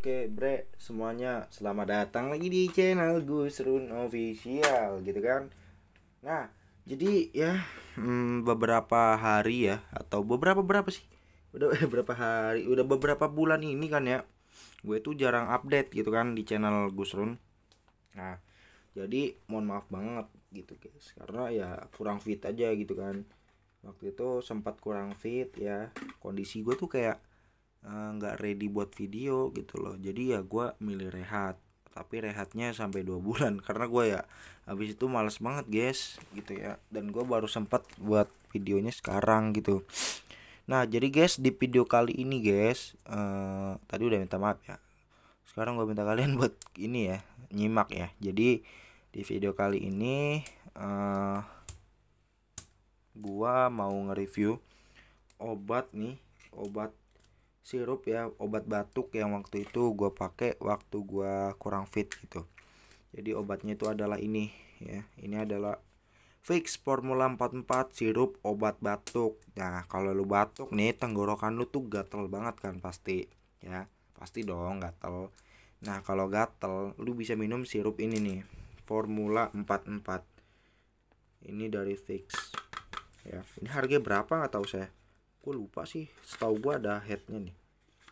Oke bre semuanya, selamat datang lagi di channel Gusrun Official gitu kan. Nah jadi ya beberapa hari ya, atau berapa sih, udah beberapa hari, udah beberapa bulan ini kan ya, gue tuh jarang update gitu kan di channel Gusrun. Nah jadi mohon maaf banget gitu guys, karena ya kurang fit aja gitu kan. Waktu itu sempat kurang fit ya, kondisi gue tuh kayak nggak ready buat video gitu loh. Jadi ya gue milih rehat, tapi rehatnya sampai 2 bulan karena gue ya habis itu males banget guys gitu ya. Dan gue baru sempat buat videonya sekarang gitu. Nah jadi guys, di video kali ini guys, tadi udah minta maaf ya, sekarang gue minta kalian buat ini ya, nyimak ya. Jadi di video kali ini gue mau nge-review obat nih, obat sirup ya, obat batuk yang waktu itu gue pakai waktu gue kurang fit gitu. Jadi obatnya itu adalah ini ya, ini adalah Vicks Formula 44 sirup obat batuk. Nah kalau lu batuk nih, tenggorokan lu tuh gatel banget kan pasti ya, pasti dong gatel. Nah kalau gatel lu bisa minum sirup ini nih, Formula 44. Ini dari Vicks ya. Ini harganya berapa nggak tahu saya, gue lupa sih. Setahu gue ada headnya nih.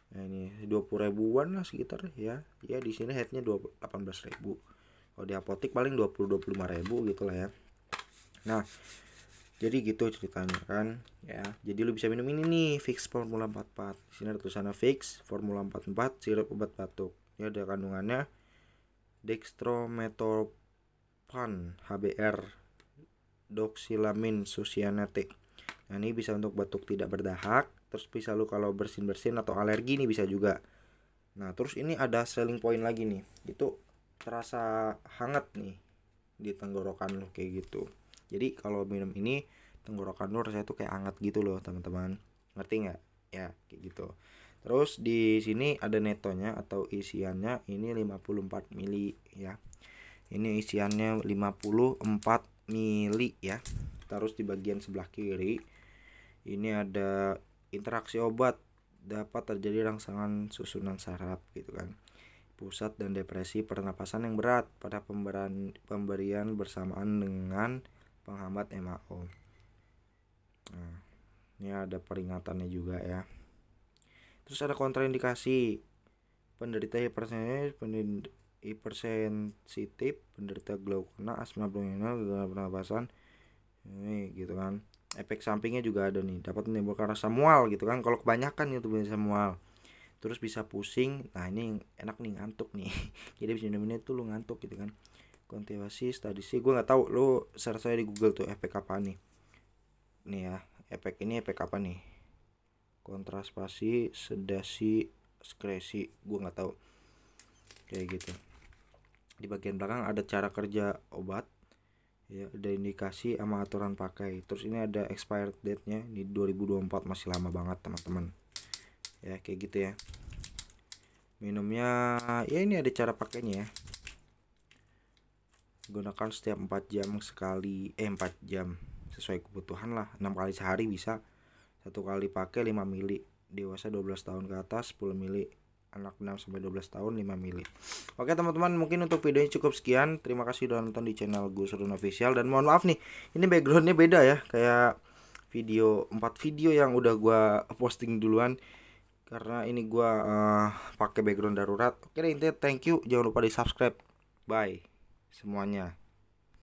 Nah ini 20 ribuan lah sekitar ya. Ya di sini headnya 18 ribu. Kalau di apotek paling 20-25 ribu gitu lah ya. Nah jadi gitu ceritanya kan ya. Jadi lu bisa minum ini nih, Vicks Formula 44. Di sini ada tulisannya Vicks Formula 44 sirup obat batuk. Ini ada kandungannya dextromethorphan HBr, doxylamine succinate. Nah ini bisa untuk batuk tidak berdahak, terus bisa lu kalau bersin-bersin atau alergi nih bisa juga. Nah terus ini ada selling point lagi nih, itu terasa hangat nih di tenggorokan lo kayak gitu. Jadi kalau minum ini, tenggorokan lo rasanya tuh kayak hangat gitu loh teman-teman, ngerti nggak ya, kayak gitu. Terus di sini ada netonya atau isiannya, ini 54 mili ya. Ini isiannya 54 mili ya. Terus di bagian sebelah kiri ini ada interaksi obat, dapat terjadi rangsangan susunan saraf gitu kan, pusat dan depresi pernapasan yang berat pada pemberian bersamaan dengan penghambat MAO. Nah, ini ada peringatannya juga ya. Terus ada kontraindikasi, penderita hipersensitif, penderita glaukoma, asma bronkial, gangguan pernapasan ini gitu kan. Efek sampingnya juga ada nih, dapat menimbulkan rasa mual gitu kan, kalau kebanyakan itu bisa mual. Terus bisa pusing, nah ini enak nih, ngantuk nih. Jadi bisa minum ini tuh lu ngantuk gitu kan. Kontinuasi stadisi, gue nggak tahu, lu search saya di Google tuh efek apa nih. Nih ya, efek ini efek apa nih? Kontraspasi, sedasi, skresi, gue nggak tahu. Kayak gitu. Di bagian belakang ada cara kerja obat. Ya, ada indikasi sama aturan pakai. Terus ini ada expired date-nya di 2024, masih lama banget teman-teman. Ya kayak gitu ya. Minumnya ya ini ada cara pakainya ya. Gunakan setiap 4 jam sekali, 4 jam sesuai kebutuhan lah. 6 kali sehari bisa. Satu kali pakai 5 mili. Dewasa 12 tahun ke atas 10 mili. Anak 6 sampai 12 tahun 5 mili. Oke teman-teman, mungkin untuk videonya cukup sekian. Terima kasih udah nonton di channel Gusrun Official. Dan mohon maaf nih, ini backgroundnya beda ya, kayak 4 video yang udah gua posting duluan, karena ini gua pakai background darurat. Oke deh, intinya thank you, jangan lupa di subscribe. Bye semuanya.